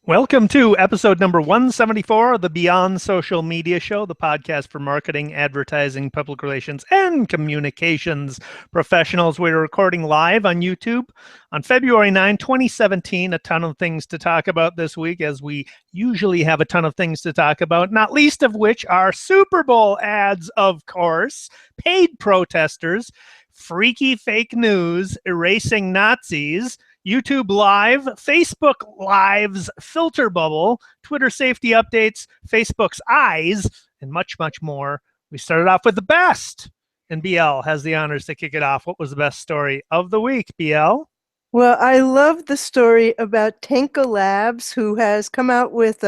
Welcome to episode number 174 of the Beyond Social Media Show, the podcast for marketing, advertising, public relations, and communications professionals. We're recording live on YouTube on February 9, 2017. A ton of things to talk about this week, as we usually have a ton of things to talk about, not least of which are Super Bowl ads, of course, paid protesters, freaky fake news, erasing Nazis, YouTube Live, Facebook Live's filter bubble, Twitter safety updates, Facebook's eyes, and much, much more. We started off with the best, and BL has the honors to kick it off. What was the best story of the week, BL? Well, I love the story about Tenka Labs, who has come out with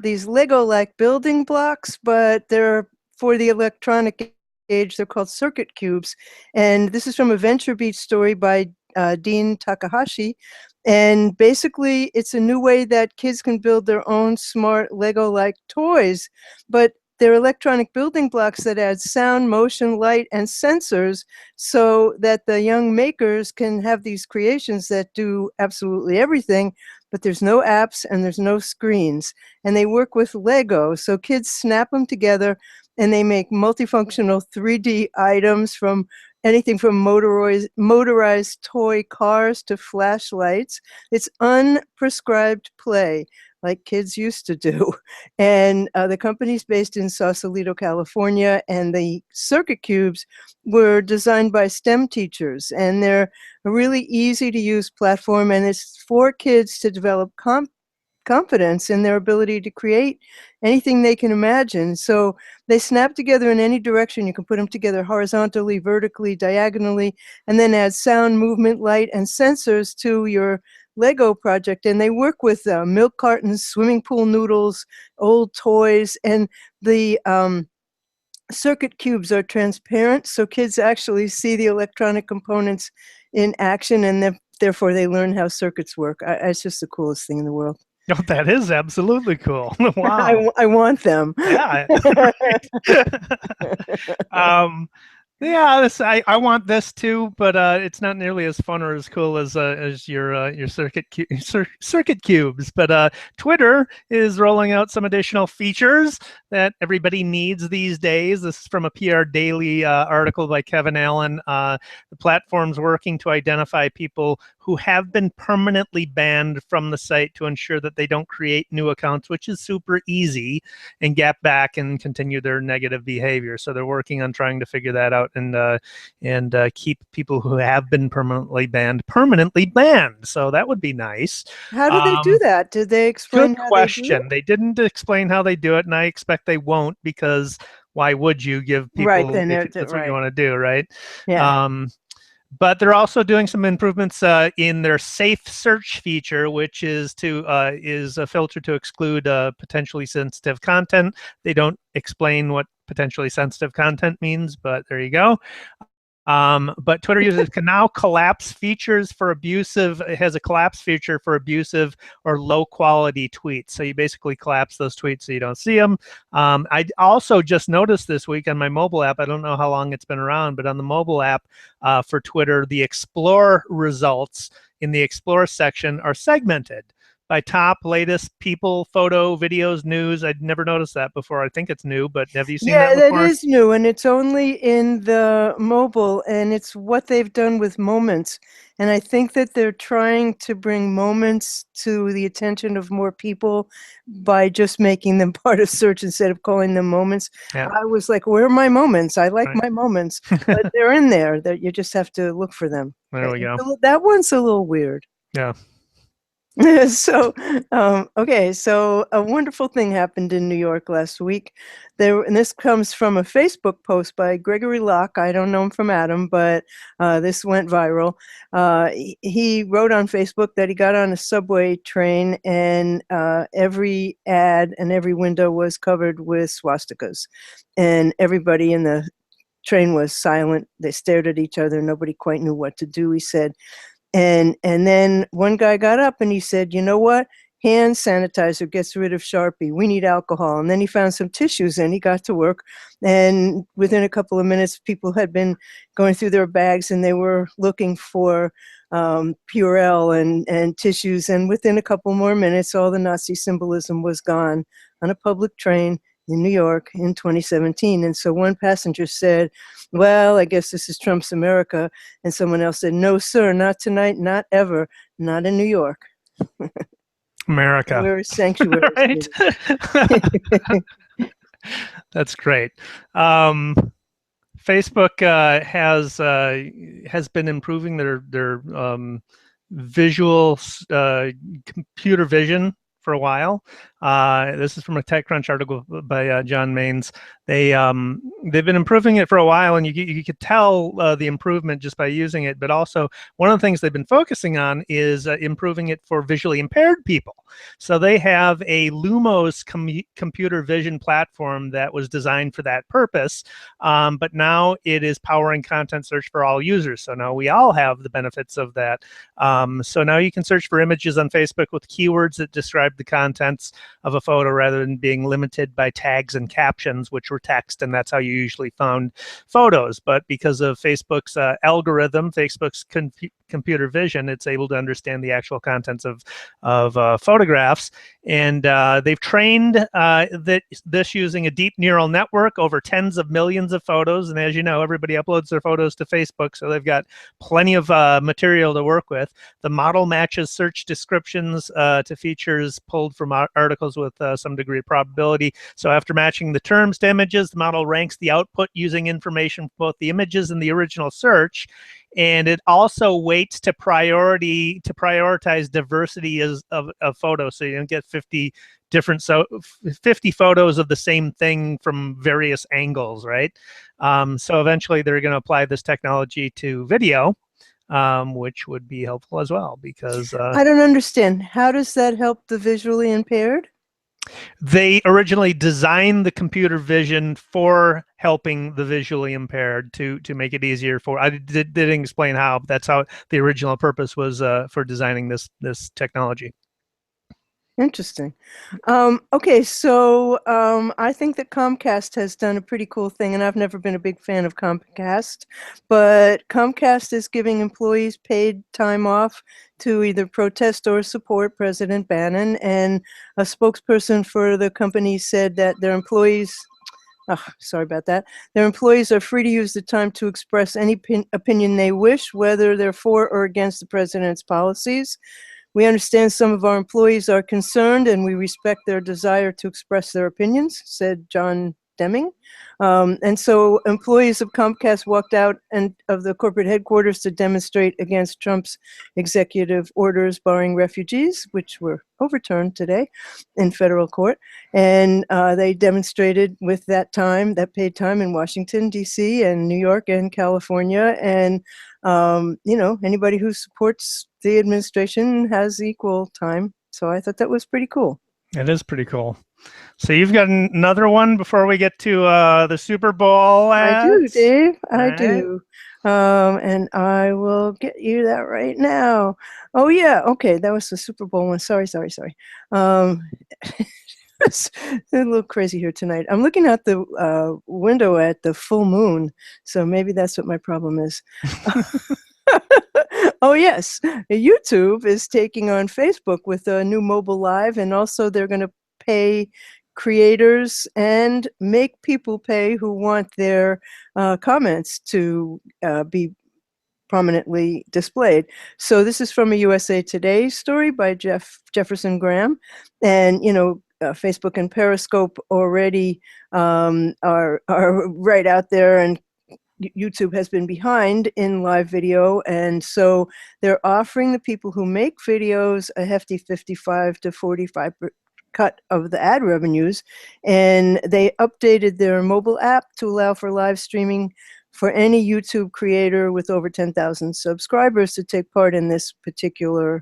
these Lego-like building blocks, but they're for the electronic age. They're called circuit cubes. And this is from a VentureBeat story by Dean Takahashi. And basically, it's a new way that kids can build their own smart Lego-like toys. But they're electronic building blocks that add sound, motion, light, and sensors so that the young makers can have these creations that do absolutely everything, but there's no apps and there's no screens. And they work with Lego, so kids snap them together and they make multifunctional 3D items from anything from motorized toy cars to flashlights. It's unprescribed play, like kids used to do. And the company's based in Sausalito, California, and the circuit cubes were designed by STEM teachers. And they're a really easy to use platform, and it's for kids to develop confidence in their ability to create anything they can imagine. So they snap together in any direction. You can put them together horizontally, vertically, diagonally, and then add sound, movement, light, and sensors to your Lego project. And they work with milk cartons, swimming pool noodles, old toys, and the circuit cubes are transparent, so kids actually see the electronic components in action, and therefore they learn how circuits work. It's just the coolest thing in the world. Oh, that is absolutely cool. Wow. I want them. Yeah. Yeah, I want this too, but it's not nearly as fun or as cool as your circuit cubes. But Twitter is rolling out some additional features that everybody needs these days. This is from a PR Daily article by Kevin Allen. The platform's working to identify people who have been permanently banned from the site to ensure that they don't create new accounts, which is super easy, and get back and continue their negative behavior. So they're working on trying to figure that out and keep people who have been permanently banned. So that would be nice. How do they do that? Did they explain? Good question. They didn't explain how they do it, and I expect they won't, because why would you give people if that's what you want to do, right? Yeah. But they're also doing some improvements in their safe search feature, which is a filter to exclude potentially sensitive content. They don't explain what potentially sensitive content means, but there you go. But Twitter users can now collapse features for abusive. It has a collapse feature for abusive or low quality tweets. So you basically collapse those tweets so you don't see them. I also just noticed this week on my mobile app, I don't know how long it's been around, but on the mobile app for Twitter, the Explore results in the Explore section are segmented by top, latest, people, photo, videos, news. I'd never noticed that before. I think it's new, but have you seen that before? Yeah, that is new, and it's only in the mobile, and it's what they've done with moments. And I think that they're trying to bring moments to the attention of more people by just making them part of search instead of calling them moments. Yeah. I was like, where are my moments? I like my moments, but they're in there. That you just have to look for them. There we go. That one's a little weird. Yeah. So, okay, so a wonderful thing happened in New York last week. And this comes from a Facebook post by Gregory Locke. I don't know him from Adam, but this went viral. He wrote on Facebook that he got on a subway train, and every ad and every window was covered with swastikas. And everybody in the train was silent. They stared at each other. Nobody quite knew what to do, he said. And then one guy got up and he said, you know what? Hand sanitizer gets rid of Sharpie. We need alcohol. And then he found some tissues and he got to work. And within a couple of minutes, people had been going through their bags and they were looking for Purell and tissues, and within a couple more minutes, all the Nazi symbolism was gone on a public train in New York in 2017. And so one passenger said, well, I guess this is Trump's America. And someone else said, no, sir, not tonight, not ever, not in New York. America. We're a sanctuary. Right? That's great. Facebook has been improving their visual computer vision for a while. This is from a TechCrunch article by John Maines. They've been improving it for a while, and you could tell the improvement just by using it. But also, one of the things they've been focusing on is improving it for visually impaired people. So they have a Lumos computer vision platform that was designed for that purpose, but now it is powering content search for all users. So now we all have the benefits of that. So now you can search for images on Facebook with keywords that describe the contents of a photo rather than being limited by tags and captions, which were text, and that's how you usually found photos. But because of Facebook's algorithm, Facebook's computer vision, it's able to understand the actual contents of photographs. And they've trained this using a deep neural network over tens of millions of photos. And as you know, everybody uploads their photos to Facebook, so they've got plenty of material to work with. The model matches search descriptions to features pulled from articles with some degree of probability. So after matching the terms to images, the model ranks the output using information from both the images and the original search. And it also weights to prioritize diversity of photos, so you don't get 50 photos of the same thing from various angles, right? So eventually they're going to apply this technology to video, which would be helpful as well, because I don't understand. How does that help the visually impaired? they originally designed the computer vision for helping the visually impaired to make it easier for. I didn't explain how, but that's how the original purpose was for designing this technology. Interesting. Okay, so I think that Comcast has done a pretty cool thing, and I've never been a big fan of Comcast, but Comcast is giving employees paid time off to either protest or support President Bannon, and a spokesperson for the company said that their employees, sorry about that, their employees are free to use the time to express any opinion they wish, whether they're for or against the president's policies. We understand some of our employees are concerned, and we respect their desire to express their opinions, said John Deming. And so employees of Comcast walked out of the corporate headquarters to demonstrate against Trump's executive orders barring refugees, which were overturned today in federal court. And they demonstrated with that paid time in Washington, D.C. and New York and California. And, you know, anybody who supports the administration has equal time. So I thought that was pretty cool. It is pretty cool. So you've got another one before we get to the Super Bowl ads? I do, Dave. I Right. do. And I will get you that right now. Oh, yeah. Okay. That was the Super Bowl one. Sorry. It's a little crazy here tonight. I'm looking out the window at the full moon, so maybe that's what my problem is. Oh, yes. YouTube is taking on Facebook with a new mobile live, and also they're going to pay creators and make people pay who want their comments to be prominently displayed. So this is from a USA Today story by Jefferson Graham. And, you know, Facebook and Periscope already are right out there, and YouTube has been behind in live video, and so they're offering the people who make videos a hefty 55 to 45% cut of the ad revenues, and they updated their mobile app to allow for live streaming for any YouTube creator with over 10,000 subscribers to take part in this particular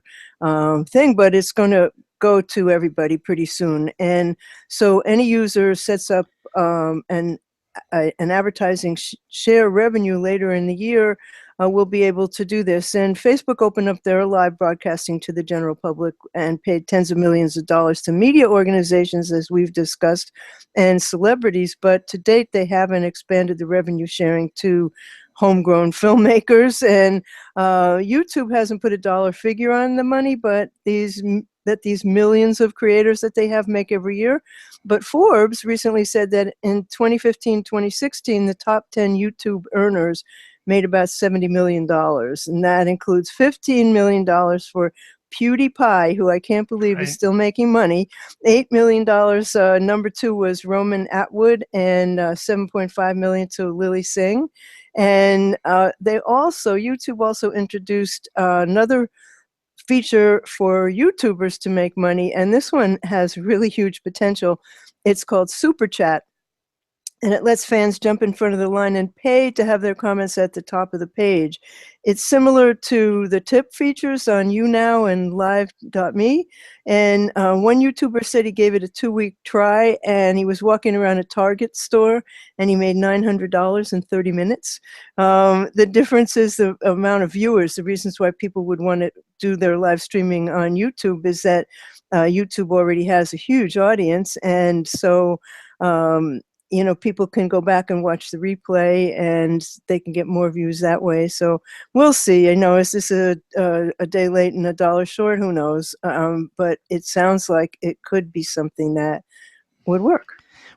thing, but it's going to go to everybody pretty soon. And so any user sets up an advertising share revenue later in the year will be able to do this. And Facebook opened up their live broadcasting to the general public and paid tens of millions of dollars to media organizations, as we've discussed, and celebrities. But to date, they haven't expanded the revenue sharing to homegrown filmmakers. And YouTube hasn't put a dollar figure on the money, but these millions of creators that they have make every year. But Forbes recently said that in 2015, 2016, the top 10 YouTube earners made about $70 million. And that includes $15 million for PewDiePie, who I can't believe is still making money. $8 million. Number 2 was Roman Atwood, and $7.5 million to Lily Singh. And YouTube also introduced another feature for YouTubers to make money, and this one has really huge potential. It's called Super Chat, and it lets fans jump in front of the line and pay to have their comments at the top of the page. It's similar to the tip features on YouNow and Live.me. And one YouTuber said he gave it a 2-week try, and he was walking around a Target store, and he made $900 in 30 minutes. The difference is the amount of viewers. The reasons why people would want to do their live streaming on YouTube is that YouTube already has a huge audience, and so people can go back and watch the replay, and they can get more views that way. So we'll see. Is this a day late and a dollar short? Who knows? But it sounds like it could be something that would work.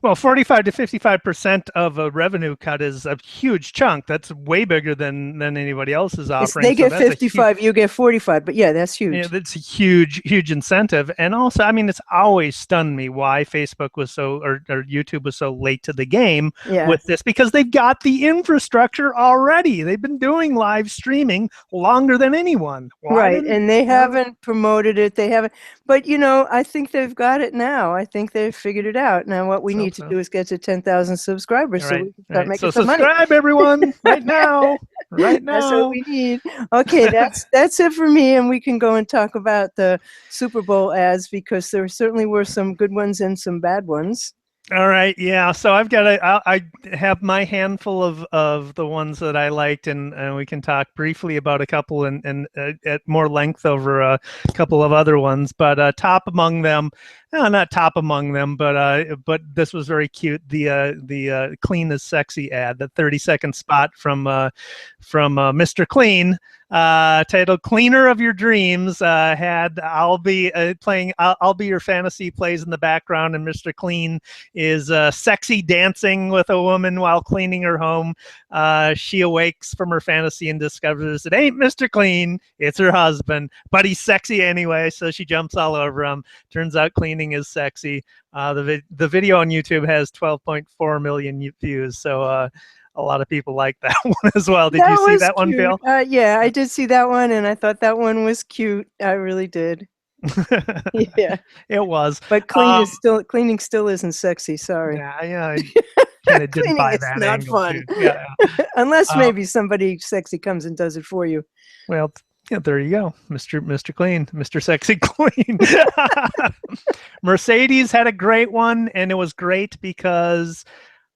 Well, 45 to 55% of a revenue cut is a huge chunk. That's way bigger than anybody else is offering. They get 55, you get 45. But yeah, that's huge. Yeah, that's a huge incentive. And also, it's always stunned me why Facebook was so, or YouTube was so late to the game with this, because they've got the infrastructure already. They've been doing live streaming longer than anyone. Right, and they haven't promoted it. They haven't. But, I think they've got it now. I think they've figured it out. Now, what we need to do is get to 10,000 subscribers so we can start making some money. So subscribe, everyone, right now. Right now. That's what we need. Okay, that's it for me, and we can go and talk about the Super Bowl ads, because there certainly were some good ones and some bad ones. All right, yeah. So I have my handful of the ones that I liked, and we can talk briefly about a couple and at more length over a couple of other ones. But top among them, not top among them, but this was very cute. The Clean is Sexy ad, the 30-second spot from Mr. Clean, titled "Cleaner of Your Dreams," had I'll be your fantasy plays in the background, and Mr. Clean is sexy dancing with a woman while cleaning her home. She awakes from her fantasy and discovers it ain't Mr. Clean, it's her husband, but he's sexy anyway, so she jumps all over him. Turns out cleaning is sexy. The video on YouTube has 12.4 million views, so a lot of people like that one as well. Did you see that one, Bill? Yeah, I did see that one, and I thought that one was cute. I really did. Yeah, it was. But cleaning still isn't sexy. Sorry. Yeah. I kind of didn't buy that. Not fun. Yeah. Unless maybe somebody sexy comes and does it for you. Well, yeah, there you go, Mr. Clean, Mr. Sexy Clean. Mercedes had a great one, and it was great because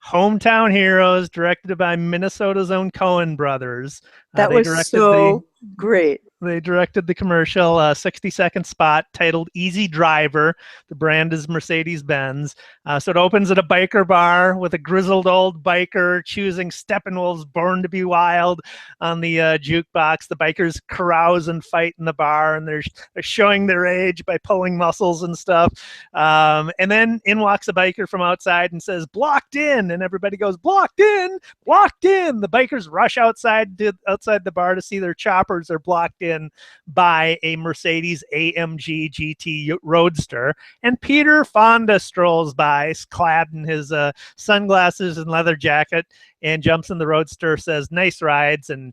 Hometown Heroes, directed by Minnesota's own Coen brothers. That was so great. They directed the commercial, 60-second spot titled "Easy Driver." The brand is Mercedes-Benz. So it opens at a biker bar with a grizzled old biker choosing Steppenwolf's "Born to Be Wild" on the jukebox. The bikers carouse and fight in the bar, and they're showing their age by pulling muscles and stuff. And then in walks a biker from outside and says, "Blocked in," and everybody goes, "Blocked in, blocked in." The bikers rush outside the bar to see their choppers are blocked in by a Mercedes AMG GT Roadster, and Peter Fonda strolls by, clad in his sunglasses and leather jacket, and jumps in the Roadster, says "nice rides," and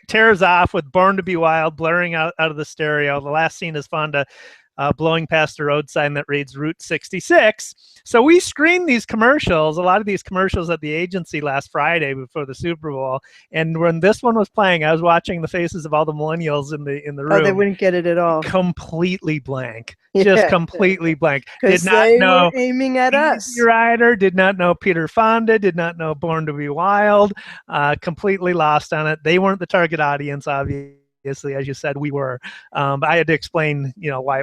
tears off with "Born to Be Wild" blaring out of the stereo. The last scene is Fonda blowing past a road sign that reads Route 66. So we screened these commercials, a lot of these commercials at the agency last Friday before the Super Bowl. And when this one was playing, I was watching the faces of all the millennials in the room. Oh, they wouldn't get it at all. Completely blank. Just completely blank. Did not know aiming at us. Easy Rider, did not know Peter Fonda, did not know Born to Be Wild, completely lost on it. They weren't the target audience, obviously. obviously, as you said, we were. But I had to explain, why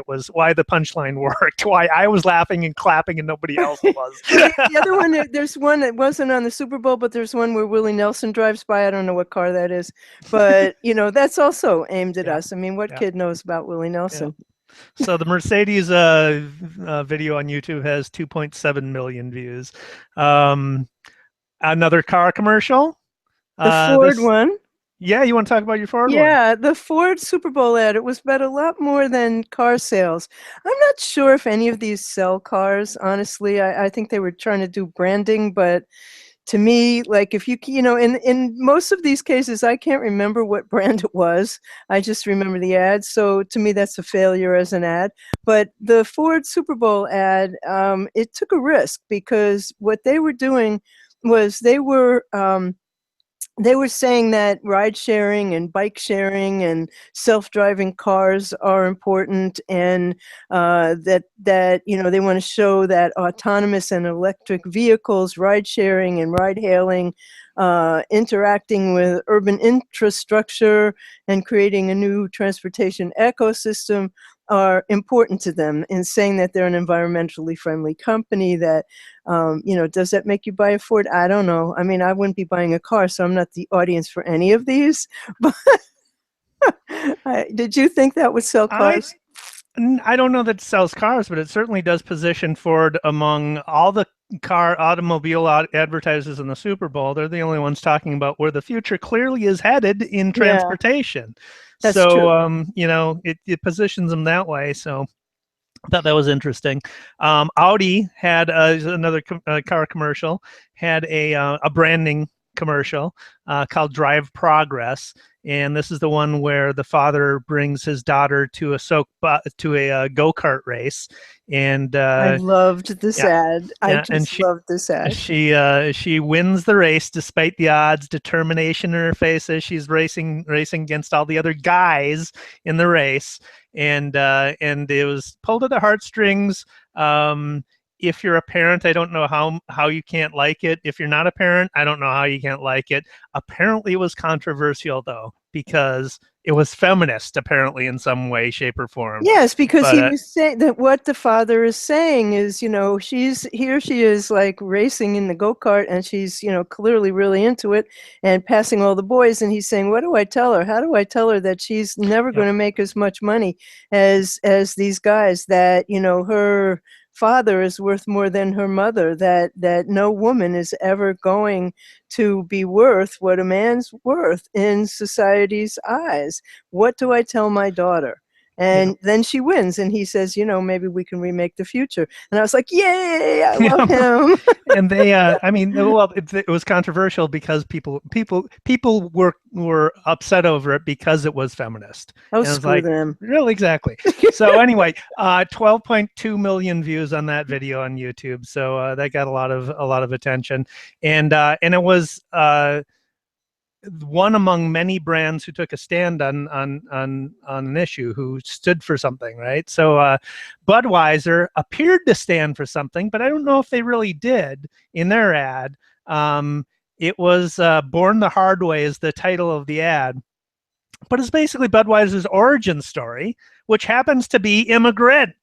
the punchline worked, why I was laughing and clapping and nobody else was. The other one, there's one that wasn't on the Super Bowl, but there's one where Willie Nelson drives by. I don't know what car that is, but that's also aimed at us. I mean, what kid knows about Willie Nelson? Yeah. So the Mercedes video on YouTube has 2.7 million views. Another car commercial. The Ford one. Yeah, you want to talk about your Ford one? Yeah, the Ford Super Bowl ad. It was about a lot more than car sales. I'm not sure if any of these sell cars, honestly. I think they were trying to do branding, but to me, like if in most of these cases, I can't remember what brand it was. I just remember the ad. So to me, that's a failure as an ad. But the Ford Super Bowl ad, it took a risk because what they were doing was they were saying that ride sharing and bike sharing and self-driving cars are important, and that they want to show that autonomous and electric vehicles, ride sharing and ride hailing, interacting with urban infrastructure and creating a new transportation ecosystem are important to them, in saying that they're an environmentally friendly company. That does that make you buy a Ford? I don't know. I mean, I wouldn't be buying a car, so I'm not the audience for any of these. But did you think that would sell cars? I don't know that it sells cars, but it certainly does position Ford among all the automobile advertisers in the Super Bowl. They're the only ones talking about where the future clearly is headed in transportation. That's so true. It positions them that way. So I thought that was interesting. Audi had another car commercial, had a branding commercial called Drive Progress. And this is the one where the father brings his daughter to a go-kart race. And I loved this ad. I just loved this ad. She wins the race despite the odds, determination in her face as she's racing against all the other guys in the race. And it was pulled at the heartstrings. If you're a parent, I don't know how you can't like it. If you're not a parent, I don't know how you can't like it. Apparently, it was controversial, though, because it was feminist, apparently, in some way, shape, or form. Yes, because he was saying that what the father is saying is, here she is like racing in the go-kart, and she's, clearly really into it and passing all the boys. And he's saying, what do I tell her? How do I tell her that she's never going to make as much money as these guys, that, her father is worth more than her mother, that no woman is ever going to be worth what a man's worth in society's eyes? What do I tell my daughter? And then she wins, and he says, maybe we can remake the future. And I was like, yay, I love him. And they, it was controversial because people were upset over it because it was feminist. Oh, screw them. Really, exactly. So anyway, 12.2 million views on that video on YouTube. So that got a lot of attention, and it was one among many brands who took a stand on an issue, who stood for something, right? So Budweiser appeared to stand for something, but I don't know if they really did in their ad. It was Born the Hard Way is the title of the ad, but it's basically Budweiser's origin story, which happens to be immigration.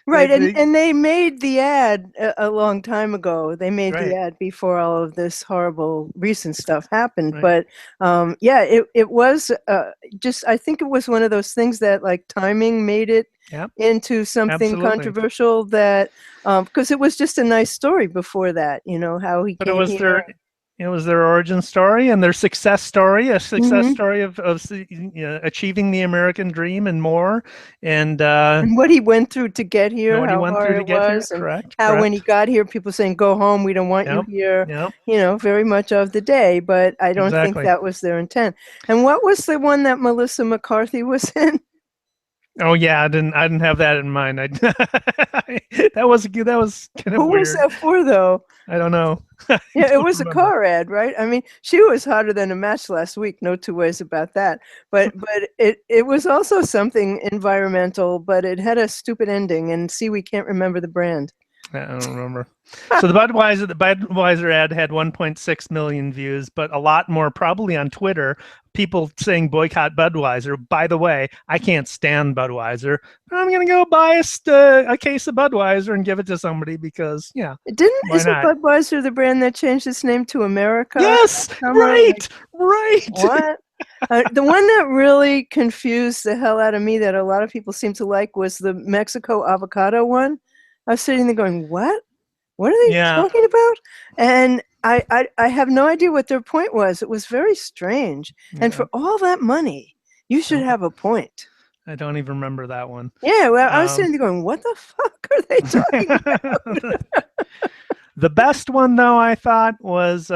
Right, and they made the ad a long time ago. They made the ad before all of this horrible recent stuff happened. Right. But it was just, I think it was one of those things that like timing made it into something controversial, that because it was just a nice story before that, how he came here. It was their origin story and their success story, a success story of achieving the American dream and more, and what he went through to get here, what he went through to get here. Correct. How when he got here, people saying, "Go home, we don't want you here." Very much of the day, but I don't think that was their intent. And what was the one that Melissa McCarthy was in? Oh yeah, I didn't have that in mind. That was kind of Who weird. was that for, though? I don't know. Yeah, it was a car ad, right? I mean, she was hotter than a match last week. No two ways about that. But it was also something environmental, but it had a stupid ending. And see, we can't remember the brand. I don't remember. So the Budweiser ad had 1.6 million views, but a lot more probably on Twitter. People saying boycott Budweiser. By the way, I can't stand Budweiser. But I'm gonna go buy a case of Budweiser and give it to somebody because why Isn't not? Budweiser the brand that changed its name to America? Yes, right. What? The one that really confused the hell out of me that a lot of people seem to like was the Mexico avocado one. I was sitting there going, what? What are they Yeah. talking about? And I have no idea what their point was. It was very strange. And for all that money, you should have a point. I don't even remember that one. Yeah, well, I was sitting there going, what the fuck are they talking about? The best one, though, I thought was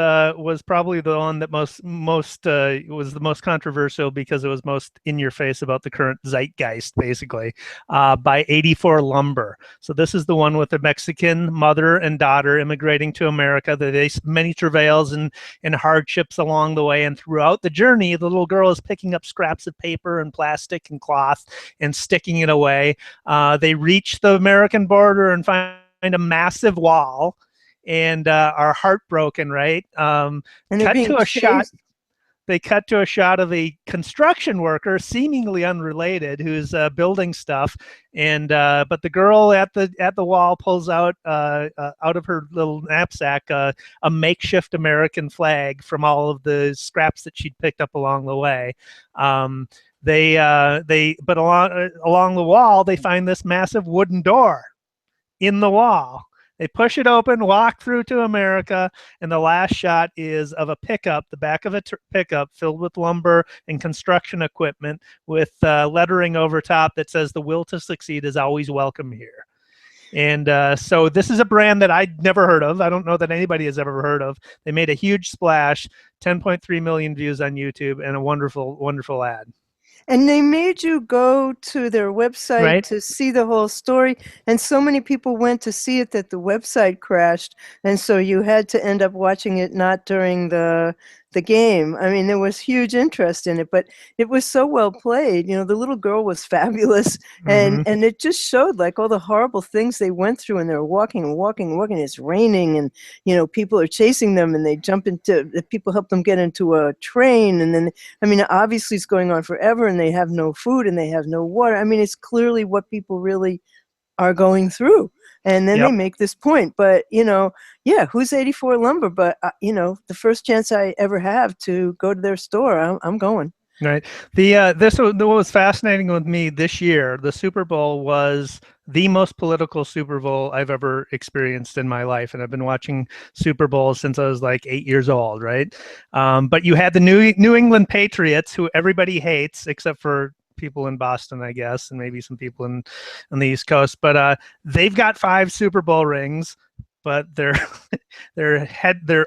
probably the one that was the most controversial because it was most in your face about the current zeitgeist, basically, by 84 Lumber. So this is the one with the Mexican mother and daughter immigrating to America. They face many travails and hardships along the way, and throughout the journey, the little girl is picking up scraps of paper and plastic and cloth and sticking it away. They reach the American border and find a massive wall. And are heartbroken, right? And cut to a shot. They cut to a shot of a construction worker, seemingly unrelated, who's building stuff. And but the girl at the wall pulls out of her little knapsack a makeshift American flag from all of the scraps that she'd picked up along the way. But along the wall they find this massive wooden door in the wall. They push it open, walk through to America, and the last shot is of a pickup, the back of a pickup filled with lumber and construction equipment with lettering over top that says, "The will to succeed is always welcome here." And so this is a brand that I'd never heard of. I don't know that anybody has ever heard of. They made a huge splash, 10.3 million views on YouTube, and a wonderful, wonderful ad. And they made you go to their website to see the whole story. And so many people went to see it that the website crashed. And so you had to end up watching it not during the game. I mean, there was huge interest in it, but it was so well played. You know, the little girl was fabulous. And it just showed like all the horrible things they went through, and they're walking. It's raining, and, you know, people are chasing them, and they jump into, people help them get into a train. And then, I mean, obviously it's going on forever, and they have no food and they have no water. I mean, it's clearly what people really are going through. And then they make this point, but, you know, who's 84 Lumber? But, you know, the first chance I ever have to go to their store, I'm going. Right. What was fascinating with me this year, the Super Bowl was the most political Super Bowl I've ever experienced in my life. And I've been watching Super Bowls since I was like 8 years old. Right. But you had the New England Patriots, who everybody hates except for people in Boston, I guess, and maybe some people on the East Coast. But they've got 5 Super Bowl rings, but their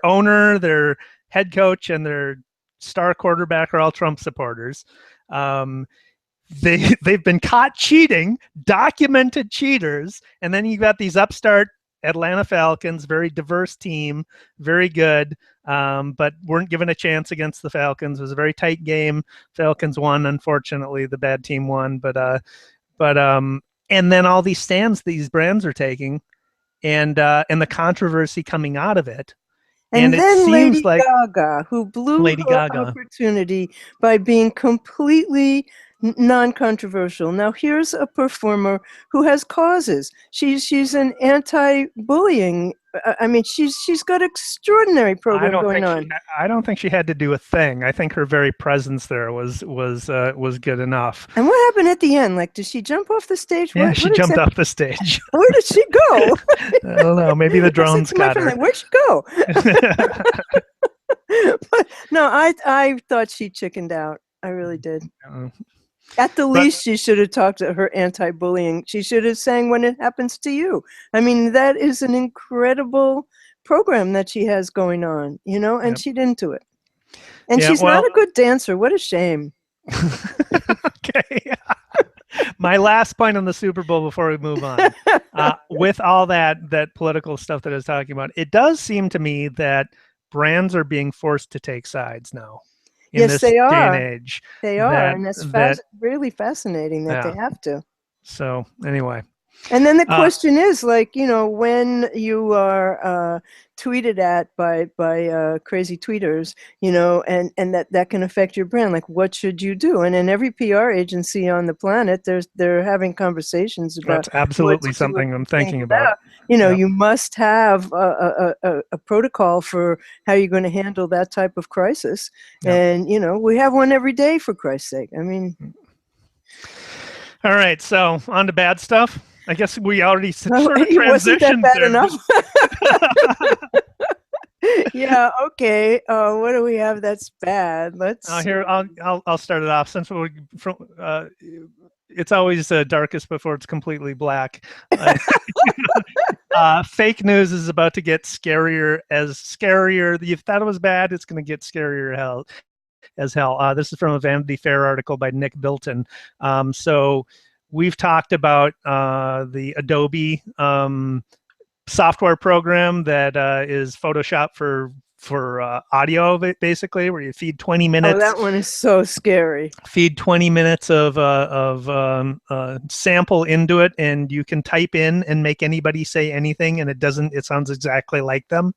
owner, their head coach, and their star quarterback are all Trump supporters. They've been caught cheating, documented cheaters, and then you got these upstart Atlanta Falcons, very diverse team, very good, but weren't given a chance against the Falcons. It was a very tight game. Falcons won, unfortunately. The bad team won, but and then all these stands these brands are taking, and the controversy coming out of it. And then Lady Gaga, who blew her opportunity by being completely non-controversial. Now, here's a performer who has causes. She's an anti-bullying. I mean, she's got extraordinary program going on. I don't think she had to do a thing. I think her very presence there was good enough. And what happened at the end? Like, did she jump off the stage? Yeah, she jumped off the stage. Where did she go? I don't know. Maybe the drones got her. Like, where'd she go? But no, I thought she chickened out. I really did. At the least, she should have talked to her anti-bullying. She should have sang "When It Happens to You." I mean, that is an incredible program that she has going on, you know, and she didn't do it. And she's not a good dancer. What a shame. Okay. My last point on the Super Bowl before we move on. With all that political stuff that I was talking about, it does seem to me that brands are being forced to take sides now. Yes, they are. Day and age. They are, and that's really fascinating that they have to. So anyway, And then the question is, like, you know, when you are tweeted at by crazy tweeters, you know, and that can affect your brand. Like, what should you do? And in every PR agency on the planet, they're having conversations about That's absolutely something I'm thinking about. You know, you must have a protocol for how you're going to handle that type of crisis. And, you know, we have one every day, for Christ's sake. I mean. All right, so on to bad stuff. I guess we already sort of wasn't that transitioned bad there. Enough? Yeah. Okay. What do we have that's bad? Let's. Here, I'll start it off since we're from. It's always darkest before it's completely black. Fake news is about to get scarier. You thought it was bad, it's going to get scarier as hell. This is from a Vanity Fair article by Nick Bilton. So we've talked about the Adobe software program that is Photoshop for audio, basically, where you feed 20 minutes. Oh, that one is so scary. Feed 20 minutes of sample into it, and you can type in and make anybody say anything, and it sounds exactly like them.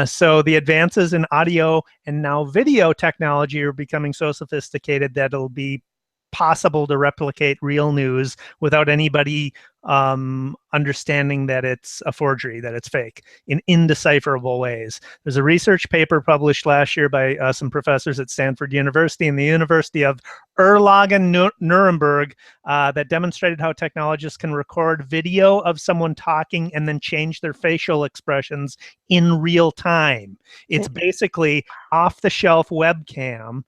So the advances in audio and now video technology are becoming so sophisticated that it'll be possible to replicate real news without anybody understanding that it's a forgery, that it's fake, in indecipherable ways. There's a research paper published last year by some professors at Stanford University and the University of Erlangen-Nuremberg that demonstrated how technologists can record video of someone talking and then change their facial expressions in real time. It's basically off-the-shelf webcam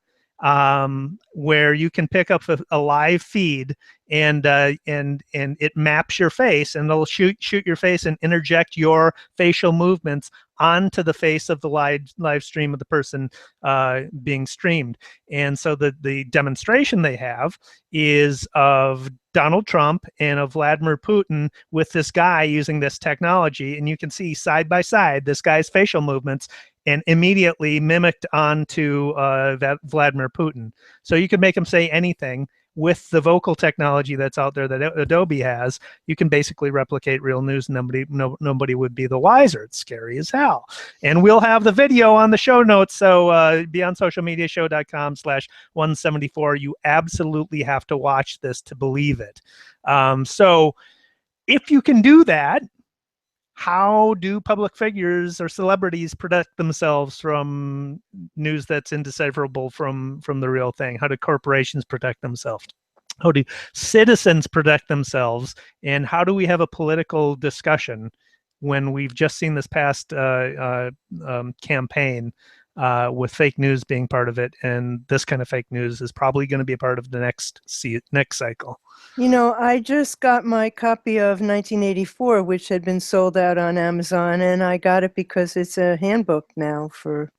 where you can pick up a live feed and it maps your face, and it'll shoot your face and interject your facial movements onto the face of the live stream of the person being streamed. And so the demonstration they have is of Donald Trump and of Vladimir Putin with this guy using this technology, and you can see side by side this guy's facial movements and immediately mimicked onto that Vladimir Putin. So you can make him say anything. With the vocal technology that's out there that Adobe has, you can basically replicate real news. Nobody would be the wiser. It's scary as hell. And we'll have the video on the show notes. So be on socialmediashow.com/174. You absolutely have to watch this to believe it. So if you can do that, how do public figures or celebrities protect themselves from news that's indecipherable from the real thing? How do corporations protect themselves? How do citizens protect themselves? And how do we have a political discussion when we've just seen this past campaign with fake news being part of it, and this kind of fake news is probably going to be a part of the next cycle? You know, I just got my copy of 1984, which had been sold out on Amazon, and I got it because it's a handbook now for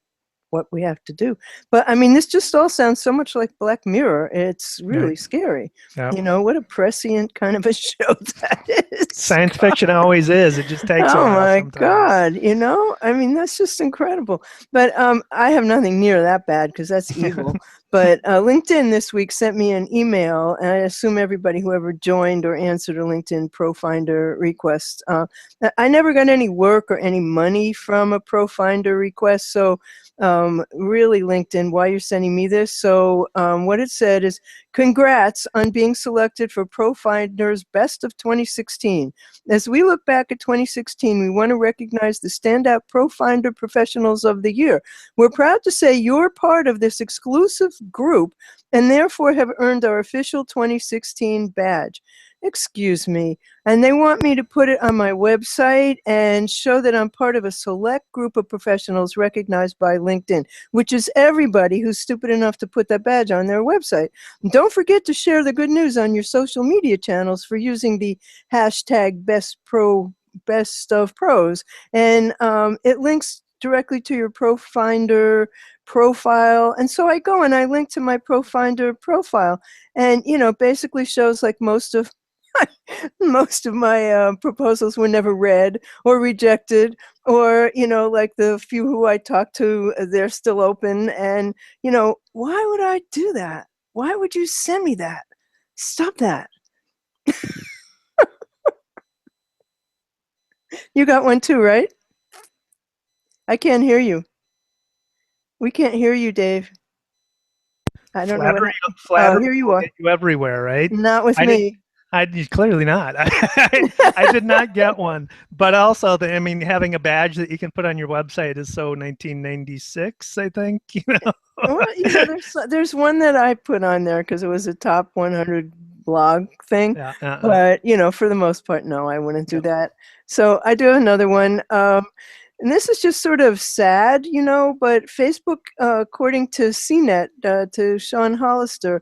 what we have to do. But I mean, this just all sounds so much like Black Mirror. It's really scary. You know, what a prescient kind of a show that is. Science fiction always is. It just takes a while. Oh my sometimes. God, you know, I mean, that's just incredible. But I have nothing near that bad because that's evil. But LinkedIn this week sent me an email, and I assume everybody who ever joined or answered a LinkedIn ProFinder request. I never got any work or any money from a ProFinder request. So really, LinkedIn, why you're sending me this? So what it said is, congrats on being selected for ProFinder's Best of 2016. As we look back at 2016, we want to recognize the standout ProFinder professionals of the year. We're proud to say you're part of this exclusive group and therefore have earned our official 2016 badge. Excuse me. And they want me to put it on my website and show that I'm part of a select group of professionals recognized by LinkedIn, which is everybody who's stupid enough to put that badge on their website. Don't forget to share the good news on your social media channels for using the hashtag best of pros. And it links directly to your ProFinder profile. And so I go and I link to my ProFinder profile, and, you know, basically shows like most of my proposals were never read or rejected, or, you know, like the few who I talked to, they're still open. And, you know, why would I do that? Why would you send me that? Stop that. You got one too, right? I can't hear you. We can't hear you, Dave. I don't know what happened. Oh, Flattery here you will are. get you everywhere, right? Not with I didn't. me. Clearly not. I did not get one. But also, I mean, having a badge that you can put on your website is so 1996. I think. Well, there's one that I put on there because it was a top 100 blog thing. Yeah. But for the most part, no, I wouldn't do Yep. that. So I do have another one. And this is just sort of sad, but Facebook, according to CNET, to Sean Hollister,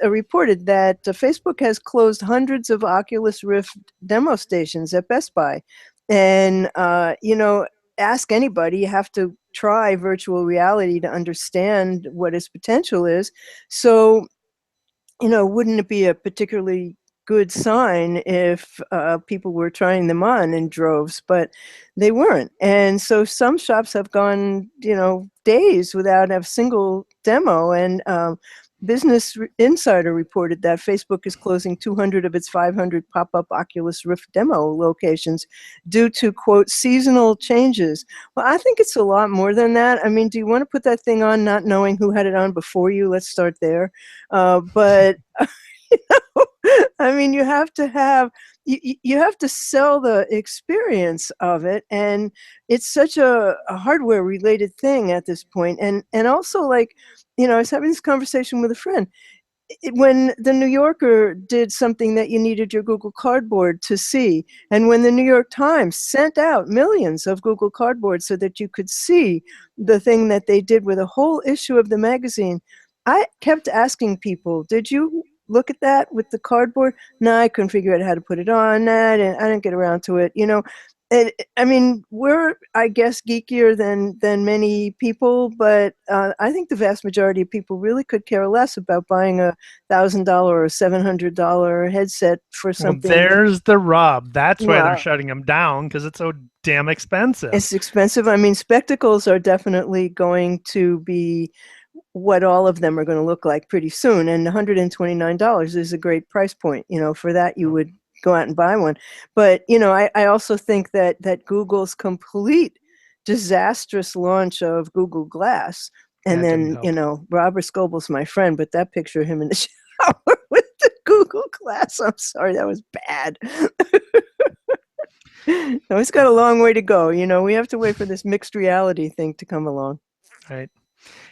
reported that Facebook has closed hundreds of Oculus Rift demo stations at Best Buy. And, ask anybody, you have to try virtual reality to understand what its potential is. So, wouldn't it be a particularly good sign if people were trying them on in droves, but they weren't. And so some shops have gone, days without a single demo. And Business Insider reported that Facebook is closing 200 of its 500 pop-up Oculus Rift demo locations due to, quote, seasonal changes. Well, I think it's a lot more than that. I mean, do you want to put that thing on not knowing who had it on before you? Let's start there. But I mean, you have to have you have to sell the experience of it, and it's such a hardware related thing at this point. And also, like, I was having this conversation with a friend. When the New Yorker did something that you needed your Google Cardboard to see, and when the New York Times sent out millions of Google Cardboard so that you could see the thing that they did with a whole issue of the magazine, I kept asking people, did you look at that with the cardboard? No, I couldn't figure out how to put it on that, and I didn't get around to it. And I mean, we're, I guess, geekier than many people, but I think the vast majority of people really could care less about buying a $1,000 or $700 headset for something. Well, there's the rub. That's why they're Wow. shutting them down, because it's so damn expensive. It's expensive. I mean, spectacles are definitely going to be what all of them are going to look like pretty soon. And $129 is a great price point. For that, you would go out and buy one. But, I also think that Google's complete disastrous launch of Google Glass, and then, Robert Scoble's my friend, but that picture of him in the shower with the Google Glass, I'm sorry, that was bad. No, it's got a long way to go. We have to wait for this mixed reality thing to come along. Right.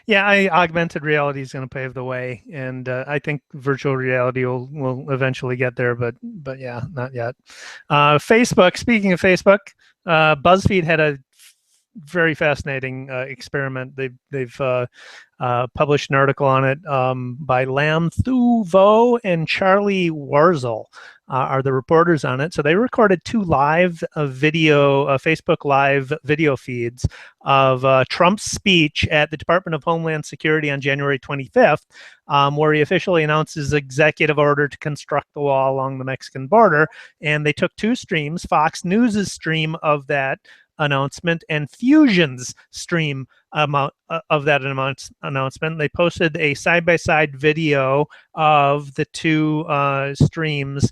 Yeah, augmented reality is going to pave the way, and I think virtual reality will eventually get there, but yeah, not yet. Facebook. Speaking of Facebook, BuzzFeed had a very fascinating experiment. They've published an article on it by Lam Thu Vo and Charlie Warzel are the reporters on it. So they recorded two live Facebook live video feeds of Trump's speech at the Department of Homeland Security on January 25th, where he officially announced his executive order to construct the wall along the Mexican border. And they took two streams, Fox News's stream of that announcement and Fusion's stream of that announcement. They posted a side-by-side video of the two streams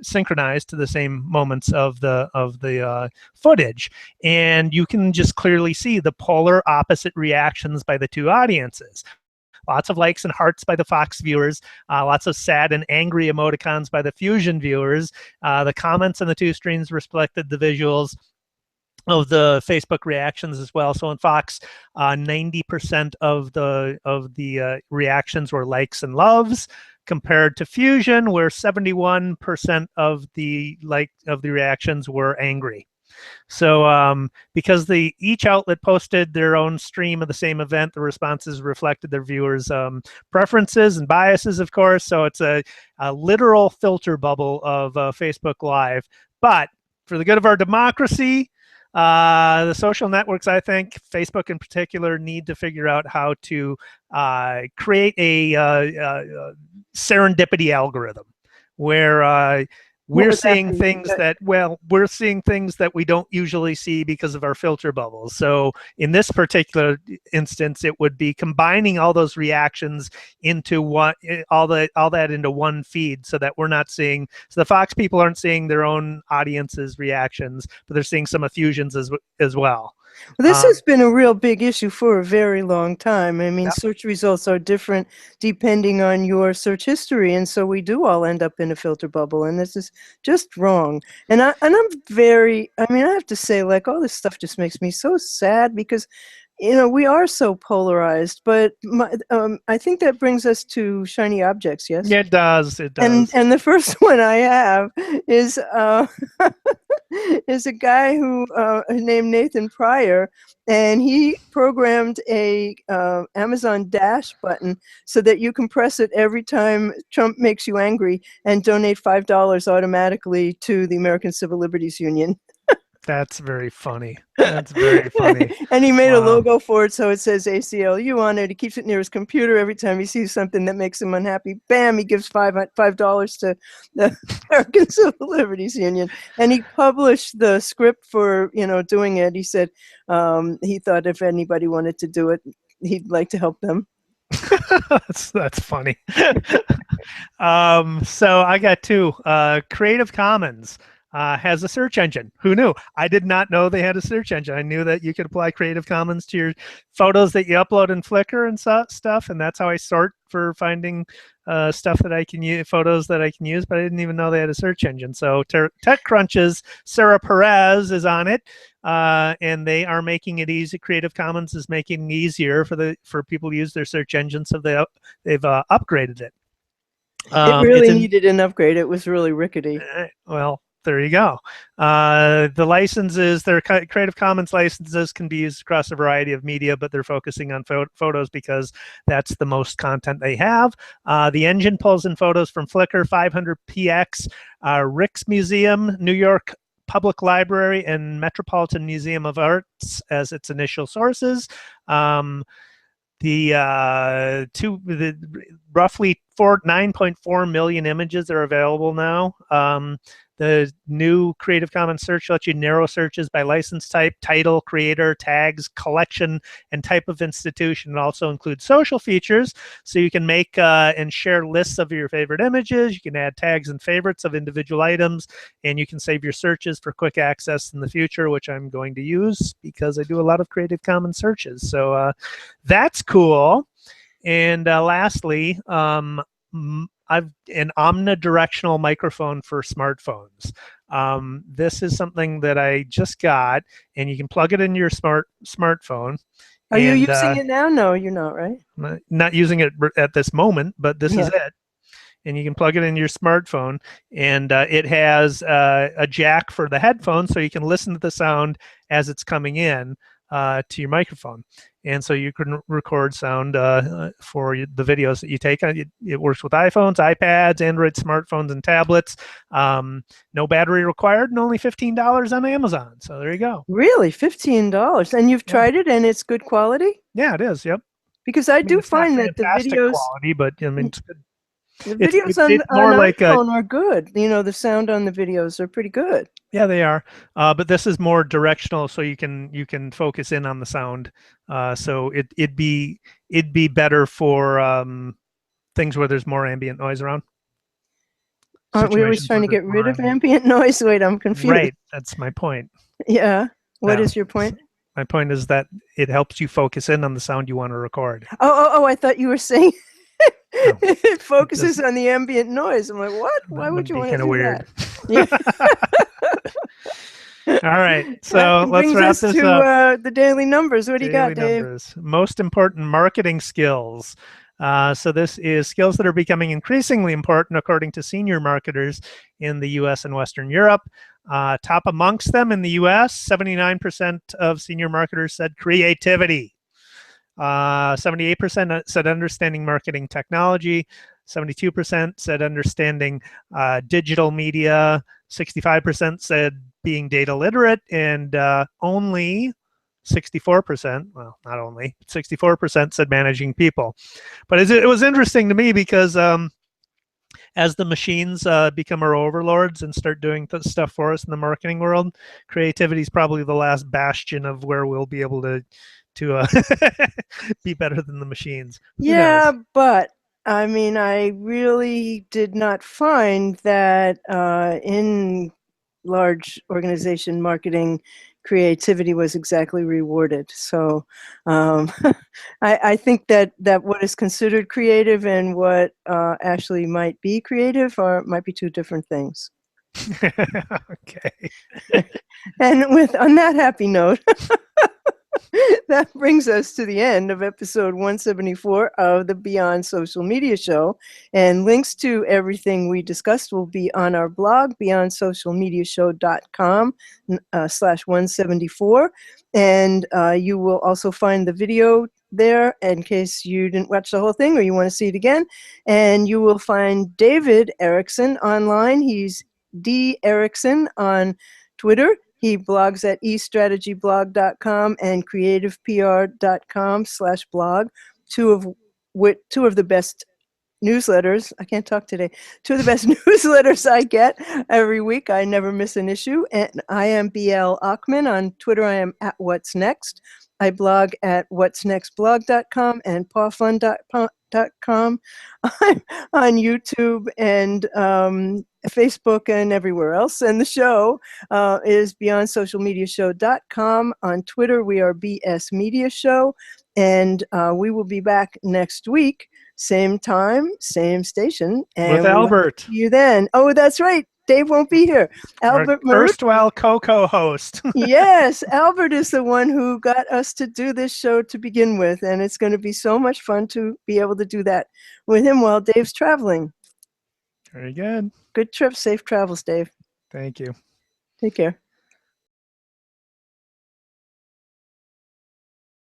synchronized to the same moments of the footage, and you can just clearly see the polar opposite reactions by the two audiences. Lots of likes and hearts by the Fox viewers, lots of sad and angry emoticons by the Fusion viewers. The comments on the two streams reflected the visuals of the Facebook reactions as well. So in Fox, 90% of the reactions were likes and loves, compared to Fusion, where 71% of the reactions were angry. So because each outlet posted their own stream of the same event, the responses reflected their viewers' preferences and biases, of course. So it's a literal filter bubble of Facebook Live. But for the good of our democracy, the social networks, I think, Facebook in particular, need to figure out how to create a serendipity algorithm where What we're would that seeing be? things that, well, we're seeing things that we don't usually see because of our filter bubbles. So in this particular instance, it would be combining all those reactions into one, all that into one feed, so that we're not seeing, so the Fox people aren't seeing their own audience's reactions, but they're seeing some effusions as well. This has been a real big issue for a very long time. I mean, search results are different depending on your search history, and so we do all end up in a filter bubble, and this is just wrong. And I'm very, I mean, I have to say, like, all this stuff just makes me so sad because, you know, we are so polarized. But I think that brings us to shiny objects. Yes. Yeah, it does. It does. And the first one I have is is a guy who named Nathan Pryor, and he programmed a Amazon Dash button so that you can press it every time Trump makes you angry and donate $5 automatically to the American Civil Liberties Union. That's very funny. That's very funny. And he made a Wow. logo for it, so it says ACLU on it. He keeps it near his computer. Every time he sees something that makes him unhappy, bam, he gives $5 to the American Civil Liberties Union. And he published the script for, you know, doing it. He said he thought if anybody wanted to do it, he'd like to help them. That's funny. So I got two. Creative Commons has a search engine. Who knew? I did not know they had a search engine. I knew that you could apply Creative Commons to your photos that you upload in Flickr and stuff, and that's how I sort for finding stuff that I can use, photos that I can use, but I didn't even know they had a search engine. So TechCrunch's Sarah Perez is on it, and they are making it easy. Creative Commons is making it easier for people to use their search engine, so they've upgraded it. It really needed an upgrade. It was really rickety. Well, there you go. The licenses, their Creative Commons licenses can be used across a variety of media, but they're focusing on photos because that's the most content they have. The engine pulls in photos from Flickr, 500px, Rijksmuseum, New York Public Library, and Metropolitan Museum of Arts as its initial sources. The roughly 9.4 million images are available now. The new Creative Commons search lets you narrow searches by license type, title, creator, tags, collection, and type of institution. It also includes social features, so you can make and share lists of your favorite images. You can add tags and favorites of individual items, and you can save your searches for quick access in the future, which I'm going to use because I do a lot of Creative Commons searches. So that's cool. And lastly, I've an omnidirectional microphone for smartphones. This is something that I just got, and you can plug it in your smartphone. Are you using it now? No, you're not, right? Not using it at this moment, but this is it. And you can plug it in your smartphone, and it has a jack for the headphones, so you can listen to the sound as it's coming in to your microphone. And so you can record sound for the videos that you take. It works with iPhones, iPads, Android smartphones, and tablets. No battery required, and only $15 on Amazon. So there you go. Really, $15? And you've tried it, and it's good quality? Yeah, it is. Yep. Because I do find that the videos quality, but I mean, it's good. The videos on iPhone are good. You know, the sound on the videos are pretty good. Yeah, they are. But this is more directional, so you can focus in on the sound. So it'd be better for things where there's more ambient noise around. Aren't we always trying to get rid of ambient noise? Wait, I'm confused. Right, that's my point. Yeah. What is your point? My point is that it helps you focus in on the sound you want to record. Oh! I thought you were saying it focuses on the ambient noise. I'm like, what? Why would you want to do weird. that? Yeah. All right, so let's wrap this up. The daily numbers. What do you got, Dave? Most important marketing skills. So this is skills that are becoming increasingly important according to senior marketers in the U.S. and Western Europe. Top amongst them in the U.S., 79% of senior marketers said creativity. 78% said understanding marketing technology. 72% said understanding digital media. 65% said being data literate, and only 64%, well, not only, 64% said managing people. But it was interesting to me because as the machines become our overlords and start doing stuff for us in the marketing world, creativity is probably the last bastion of where we'll be able to be better than the machines. Who Yeah, knows? but I mean, I really did not find that in large organization marketing, creativity was exactly rewarded. So I think that what is considered creative and what actually might be creative might be two different things. Okay. And on that happy note, that brings us to the end of episode 174 of the Beyond Social Media Show. And links to everything we discussed will be on our blog, beyondsocialmediashow.com /174. And you will also find the video there in case you didn't watch the whole thing or you want to see it again. And you will find David Erickson online. He's D. Erickson on Twitter. He blogs at eStrategyBlog.com and CreativePR.com/blog. Two of the best newsletters. I can't talk today. Two of the best newsletters I get every week. I never miss an issue. And I am BL Ochman. On Twitter, I am at What's Next. I blog at what'snextblog.com and pawfun.com. I'm on YouTube and Facebook and everywhere else. And the show is beyondsocialmediashow.com. On Twitter, we are BS Media Show. And we will be back next week, same time, same station. And with Albert. See you then. Oh, that's right. Dave won't be here. Albert Marut. Erstwhile co-host. Yes, Albert is the one who got us to do this show to begin with. And it's going to be so much fun to be able to do that with him while Dave's traveling. Very good. Good trip. Safe travels, Dave. Thank you. Take care.